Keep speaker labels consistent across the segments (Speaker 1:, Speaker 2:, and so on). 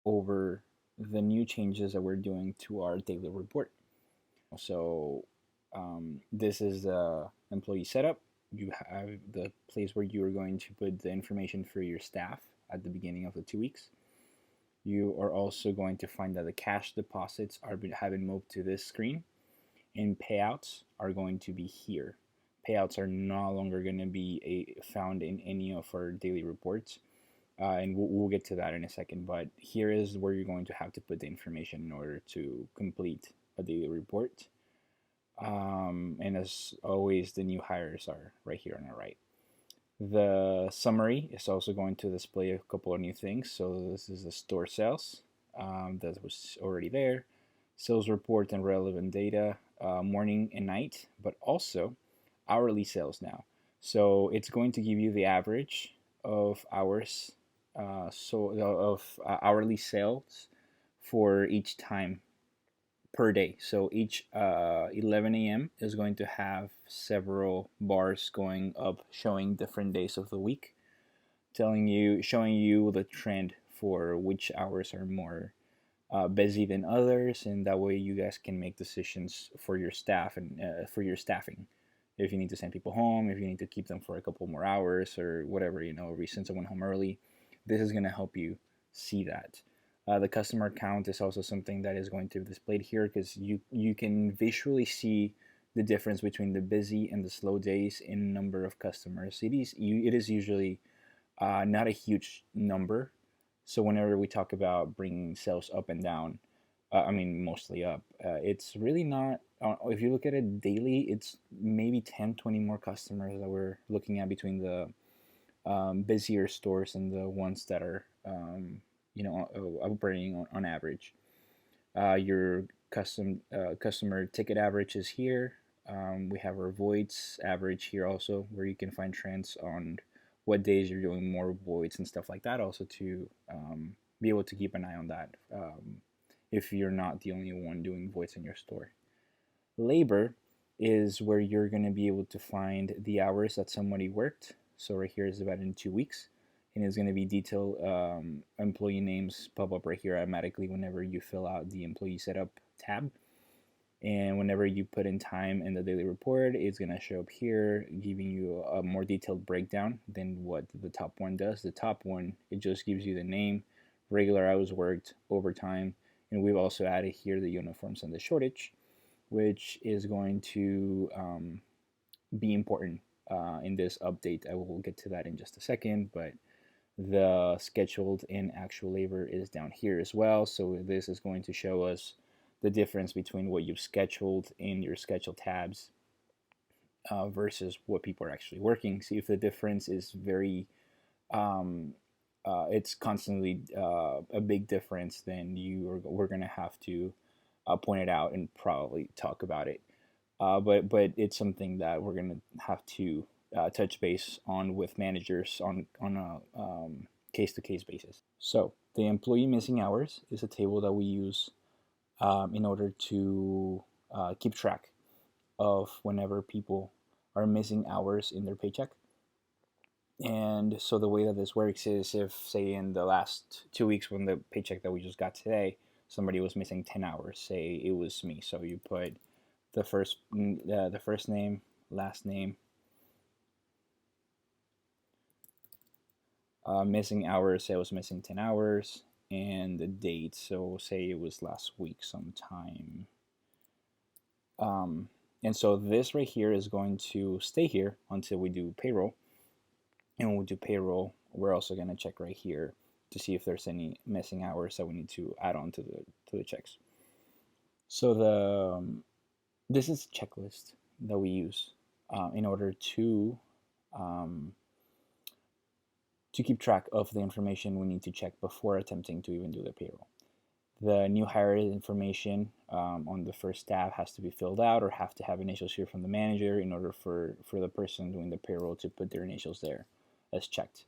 Speaker 1: over the new changes that we're doing to our daily report. So this is the employee setup. You have the place where you are going to put the information for your staff at the beginning of the 2 weeks. You are also going to find that the cash deposits have been moved to this screen, and payouts are going to be here. Payouts are no longer going to be found in any of our daily reports, and we'll get to that in a second. But here is where you're going to have to put the information in order to complete a daily report. And as always, the new hires are right here on the right. The summary is also going to display a couple of new things. So this is the store sales that was already there, sales report and relevant data, morning and night, but also hourly sales now. So it's going to give you the average of hours, of hourly sales for each time per day. So each 11 a.m. is going to have several bars going up showing different days of the week, showing you the trend for which hours are more busy than others, and that way you guys can make decisions for your staff and for your staffing. If you need to send people home, if you need to keep them for a couple more hours or whatever, or send someone home early, this is going to help you see that. The customer count is also something that is going to be displayed here because you can visually see the difference between the busy and the slow days in number of customers. It is usually not a huge number. So whenever we talk about bringing sales up and down, mostly up, it's really not. If you look at it daily, it's maybe 10, 20 more customers that we're looking at between the busier stores and the ones that are operating on average. Your customer ticket average is here. We have our voids average here also, where you can find trends on what days you're doing more voids and stuff like that, also to be able to keep an eye on that if you're not the only one doing voids in your store. Labor is where you're going to be able to find the hours that somebody worked. So right here is about in 2 weeks, and it's going to be detailed employee names pop up right here automatically whenever you fill out the employee setup tab. And whenever you put in time in the daily report, it's going to show up here, giving you a more detailed breakdown than what the top one does. The top one, it just gives you the name, regular hours worked, overtime, and we've also added here the uniforms and the shortage, which is going to be important in this update. I will get to that in just a second, but the scheduled and actual labor is down here as well. So this is going to show us the difference between what you've scheduled in your schedule tabs versus what people are actually working. See if the difference is very, it's constantly a big difference, then we're going to have to point it out and probably talk about it. But it's something that we're going to have to touch base on with managers on a case-to-case basis. So the employee missing hours is a table that we use in order to keep track of whenever people are missing hours in their paycheck. And so the way that this works is if, say, in the last 2 weeks when the paycheck that we just got today, somebody was missing 10 hours, say it was me. So you put the first name, last name, missing hours, say I was missing 10 hours, and the date, so say it was last week sometime. And so this right here is going to stay here until we do payroll. And when we do payroll, we're also going to check right here to see if there's any missing hours that we need to add on to the checks. So this is a checklist that we use in order to keep track of the information we need to check before attempting to even do the payroll. The new hire information on the first tab has to be filled out or have to have initials here from the manager in order for the person doing the payroll to put their initials there as checked.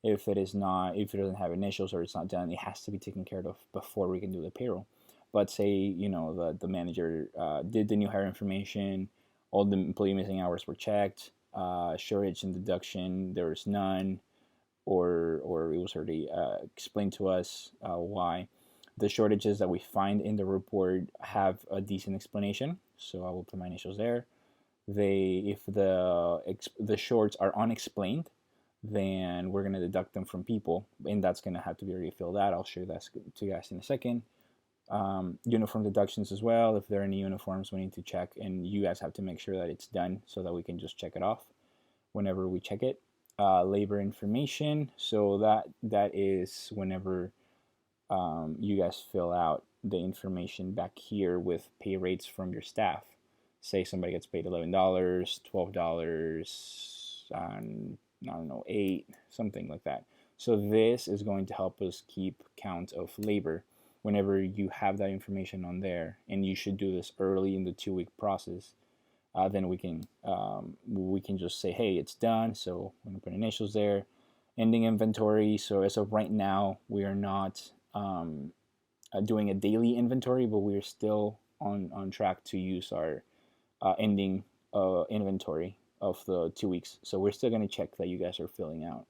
Speaker 1: If it doesn't have initials or it's not done, it has to be taken care of before we can do the payroll. But say, the manager did the new hire information, all the employee missing hours were checked, shortage and deduction, there was none, or it was already explained to us why. The shortages that we find in the report have a decent explanation, so I will put my initials there. If the shorts are unexplained, then we're gonna deduct them from people, and that's gonna have to be already filled out. I'll show that to you guys in a second. Uniform deductions as well. If there are any uniforms, we need to check, and you guys have to make sure that it's done so that we can just check it off whenever we check it. Labor information. So that is whenever you guys fill out the information back here with pay rates from your staff. Say somebody gets paid $11, $12, and I don't know, 8, something like that. So this is going to help us keep count of labor whenever you have that information on there, and you should do this early in the 2-week process. Then we can just say, hey, it's done. So I'm gonna put initials there. Ending inventory. So as of right now, we are not doing a daily inventory, but we're still on track to use our ending inventory of the 2 weeks. So we're still gonna check that you guys are filling out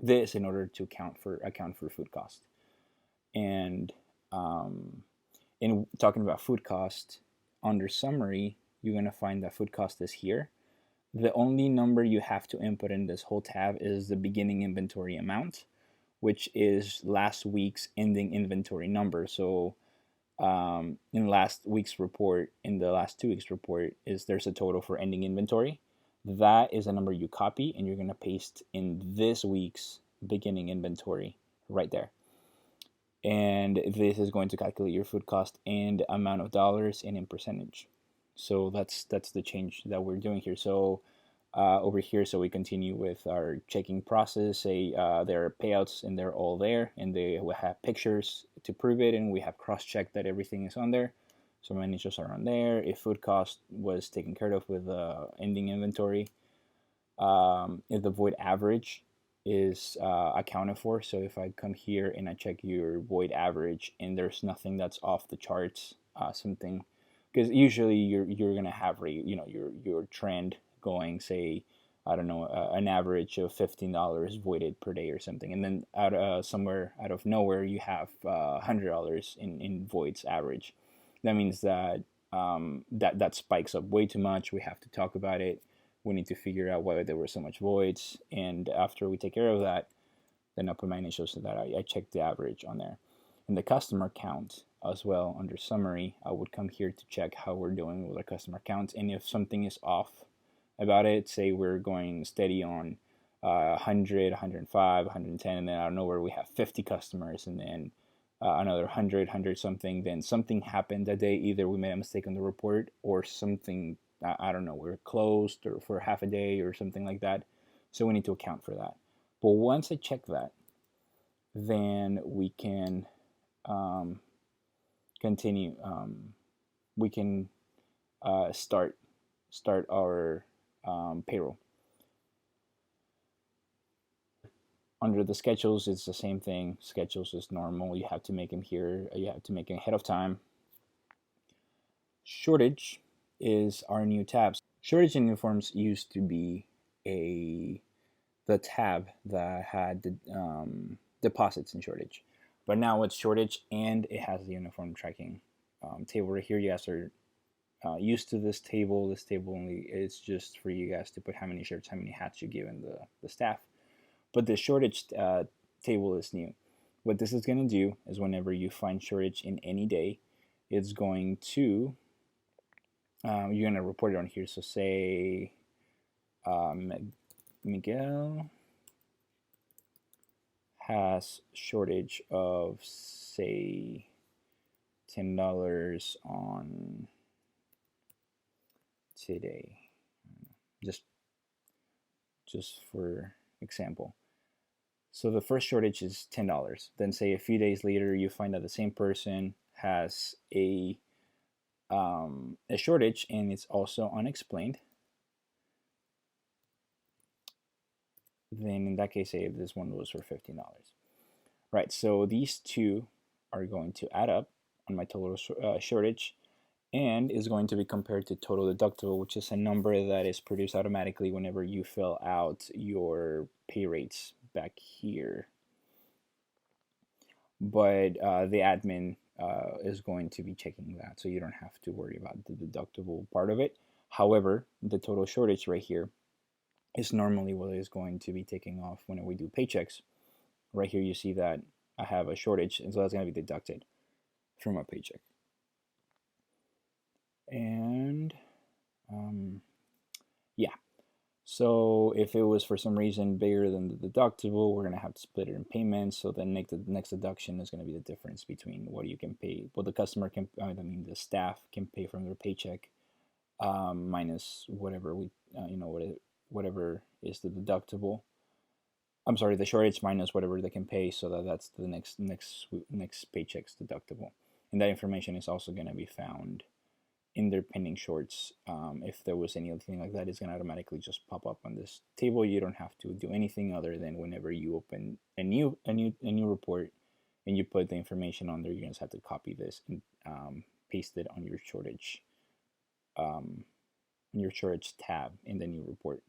Speaker 1: this in order to account for food cost. And in talking about food cost, under summary, you're going to find that food cost is here. The only number you have to input in this whole tab is the beginning inventory amount, which is last week's ending inventory number. So in last week's report, in the last 2 weeks report, there's a total for ending inventory. That is a number you copy, and you're going to paste in this week's beginning inventory right there. And this is going to calculate your food cost and amount of dollars and in percentage. So that's the change that we're doing here. So over here, so we continue with our checking process. Say there are payouts and they're all there, and they will have pictures to prove it, and we have cross-checked that everything is on there. So my initials are on there. If food cost was taken care of with ending inventory, if the void average is accounted for. So if I come here and I check your void average and there's nothing that's off the charts, something, because usually you're gonna have your trend going, say, I don't know, an average of $15 voided per day or something, and then somewhere out of nowhere you have $100 in voids average. That means that that spikes up way too much. We have to talk about it. We need to figure out why there were so much voids, and after we take care of that, then I'll put my initials so that I check the average on there. And the customer count as well, under summary, I would come here to check how we're doing with our customer counts, and if something is off about it, say we're going steady on 100, 105, 110, and then out of nowhere we have 50 customers, and then another 100 something, then something happened that day. Either we made a mistake on the report, or something, I don't know, we're closed or for half a day or something like that. So we need to account for that. But once I check that, then we can continue. We can start our payroll. Under the schedules, it's the same thing. Schedules is normal. You have to make them here. You have to make them ahead of time. Shortage is our new tab. Shortage in uniforms used to be the tab that had the deposits in shortage, but now it's shortage and it has the uniform tracking table right here. You guys are used to this table. This table only is just for you guys to put how many shirts, how many hats you give in the staff. But the shortage table is new. What this is going to do is whenever you find shortage in any day, it's going to you're going to report it on here. So say Miguel has shortage of, say, $10 on today, just for example. So the first shortage is $10. Then say a few days later you find that the same person has a shortage and it's also unexplained. Then in that case, say this one was for $15. Right, so these two are going to add up on my total shortage, and is going to be compared to total deductible, which is a number that is produced automatically whenever you fill out your pay rates back here. But the admin is going to be checking that, so you don't have to worry about the deductible part of it. However, the total shortage right here is normally what is going to be taking off when we do paychecks. Right here you see that I have a shortage, and so that's going to be deducted from my paycheck. And yeah, so if it was for some reason bigger than the deductible, we're going to have to split it in payments. So then the next deduction is going to be the difference between what you can pay, what the customer can, I mean the staff can pay from their paycheck, minus whatever we, whatever is the deductible. I'm sorry, the shortage minus whatever they can pay, so that's the next paycheck's deductible, and that information is also going to be found in their pending shorts. If there was anything like that, it's going to automatically just pop up on this table. You don't have to do anything other than whenever you open a new report and you put the information on there, you just have to copy this and paste it on your shortage tab in the new report.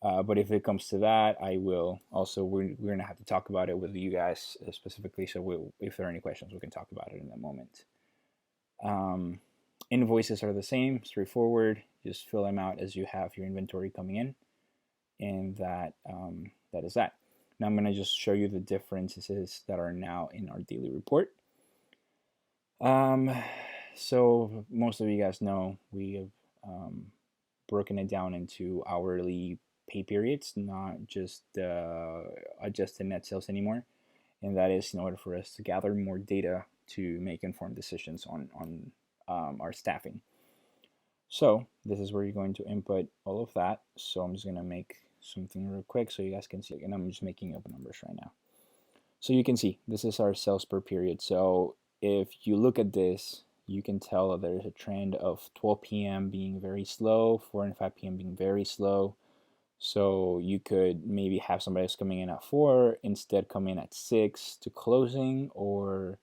Speaker 1: But if it comes to that, I will also, we're going to have to talk about it with you guys specifically. So if there are any questions, we can talk about it in a moment. Invoices are the same, straightforward. Just fill them out as you have your inventory coming in, and that is that. Now I'm going to just show you the differences that are now in our daily report. So most of you guys know we have broken it down into hourly pay periods, not just adjusted net sales anymore. And that is in order for us to gather more data to make informed decisions on our staffing. So this is where you're going to input all of that. So I'm just going to make something real quick so you guys can see, and I'm just making up numbers right now. So you can see this is our sales per period. So if you look at this, you can tell that there's a trend of 12 p.m. being very slow, 4 and 5 p.m. being very slow. So you could maybe have somebody else coming in at 4, instead come in at 6 to closing, or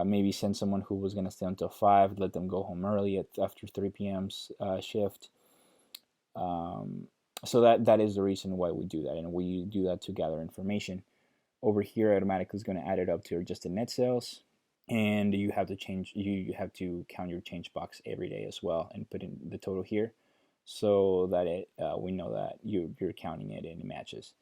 Speaker 1: maybe send someone who was going to stay until 5, let them go home early after 3 p.m.'s shift. So that is the reason why we do that, and we do that to gather information. Over here, automatically is going to add it up to your adjusted net sales, and you have to change. You have to count your change box every day as well, and put in the total here, so that we know that you're counting it and it matches.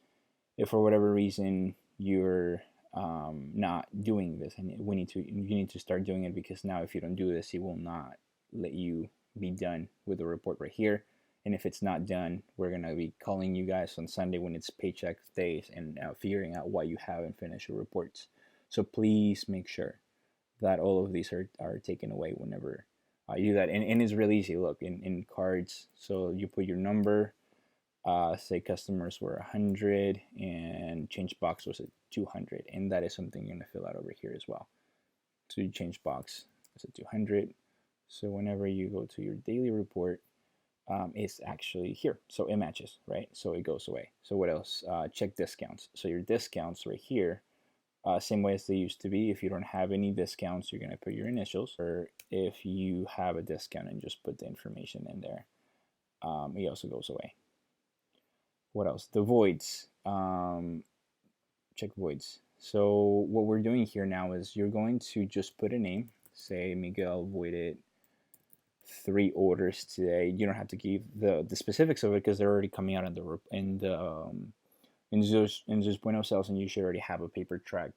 Speaker 1: If for whatever reason you're not doing this, and you need to start doing it, because now if you don't do this, it will not let you be done with the report right here. And if it's not done, we're gonna be calling you guys on Sunday when it's paycheck days and figuring out why you haven't finished your reports. So please make sure that all of these are taken away whenever you do that. And it's really easy. Look, in cards, so you put your number, say customers were 100 and change box was at 200, and that is something you're going to fill out over here as well. So you change box is at 200. So whenever you go to your daily report, it's actually here, so it matches, right? So it goes away. So what else? Check discounts. So your discounts right here, same way as they used to be. If you don't have any discounts, you're going to put your initials, or if you have a discount and just put the information in there, it also goes away. What else? The voids. Check voids. So what we're doing here now is you're going to just put a name. Say Miguel voided 3 orders today. You don't have to give the specifics of it, because they're already coming out in just point of sales, and you should already have a paper track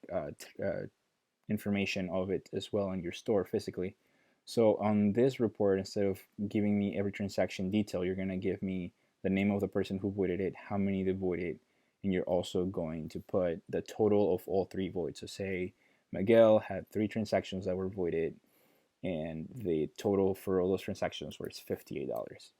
Speaker 1: information of it as well in your store physically. So on this report, instead of giving me every transaction detail, you're going to give me the name of the person who voided it, how many they voided, and you're also going to put the total of all 3 voids. So say Miguel had 3 transactions that were voided, and the total for all those transactions was $58.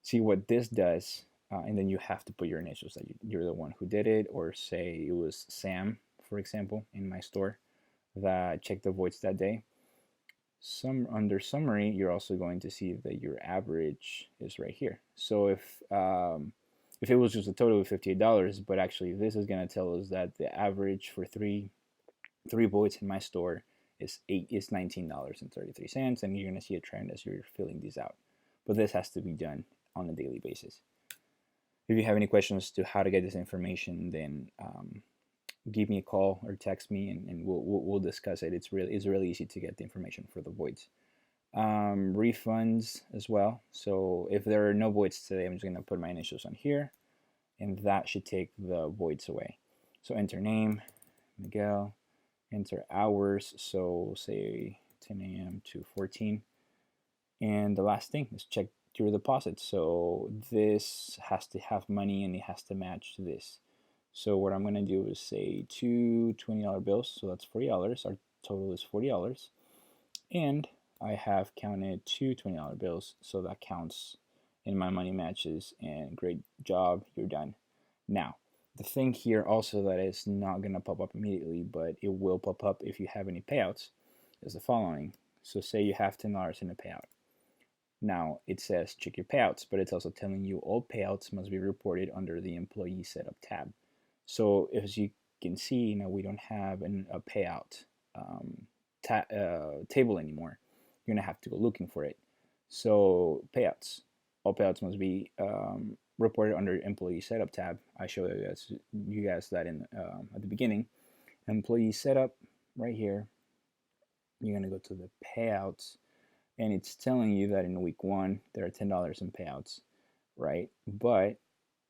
Speaker 1: See what this does, and then you have to put your initials that you're the one who did it, or say it was Sam, for example, in my store that checked the voids that day. Under summary, you're also going to see that your average is right here. So if it was just a total of $58, but actually this is going to tell us that the average for three voids in my store is $19.33, and you're going to see a trend as you're filling these out. But this has to be done on a daily basis. If you have any questions to how to get this information, then give me a call or text me, and we'll discuss it. It's really easy to get the information for the voids. Refunds as well. So if there are no voids today, I'm just going to put my initials on here, and that should take the voids away. So enter name, Miguel, enter hours, so say 10 a.m. to 14. And the last thing is check your deposit. So this has to have money and it has to match this. So what I'm going to do is say two $20 bills, so that's $40. Our total is $40. And I have counted two $20 bills, so that counts in my money matches, and great job, you're done. Now, the thing here also that is not going to pop up immediately, but it will pop up if you have any payouts, is the following. So say you have $10 in a payout. Now it says check your payouts, but it's also telling you all payouts must be reported under the employee setup tab. So as you can see, now we don't have a payout table anymore. You're gonna have to go looking for it. So payouts, all payouts must be reported under employee setup tab. I showed you guys that in at the beginning. Employee setup right here. You're gonna go to the payouts, and it's telling you that in week 1 there are $10 in payouts, right? But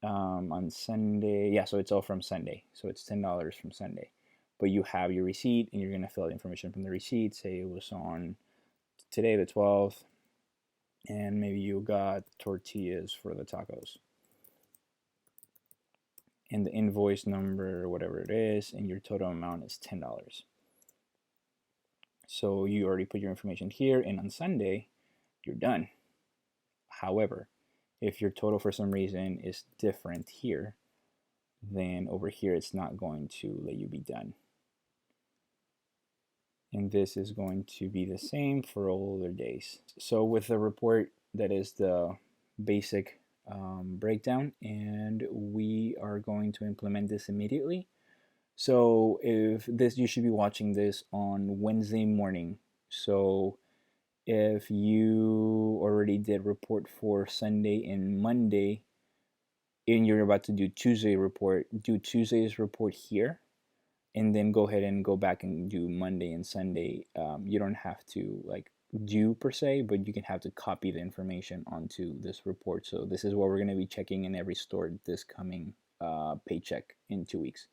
Speaker 1: on Sunday, yeah, so it's all from Sunday, so it's $10 from Sunday. But you have your receipt, and you're gonna fill out information from the receipt. Say it was on today, the 12th, and maybe you got tortillas for the tacos, and the invoice number, whatever it is, and your total amount is $10. So you already put your information here, and on Sunday, you're done. However, if your total for some reason is different here, then over here it's not going to let you be done. And this is going to be the same for all other days. So with the report, that is the basic breakdown, and we are going to implement this immediately. So if this, you should be watching this on Wednesday morning. So if you already did report for Sunday and Monday, and you're about to do Tuesday report, do Tuesday's report here, and then go ahead and go back and do Monday and Sunday. You don't have to like do per se, but you can have to copy the information onto this report. So this is what we're going to be checking in every store this coming paycheck in 2 weeks.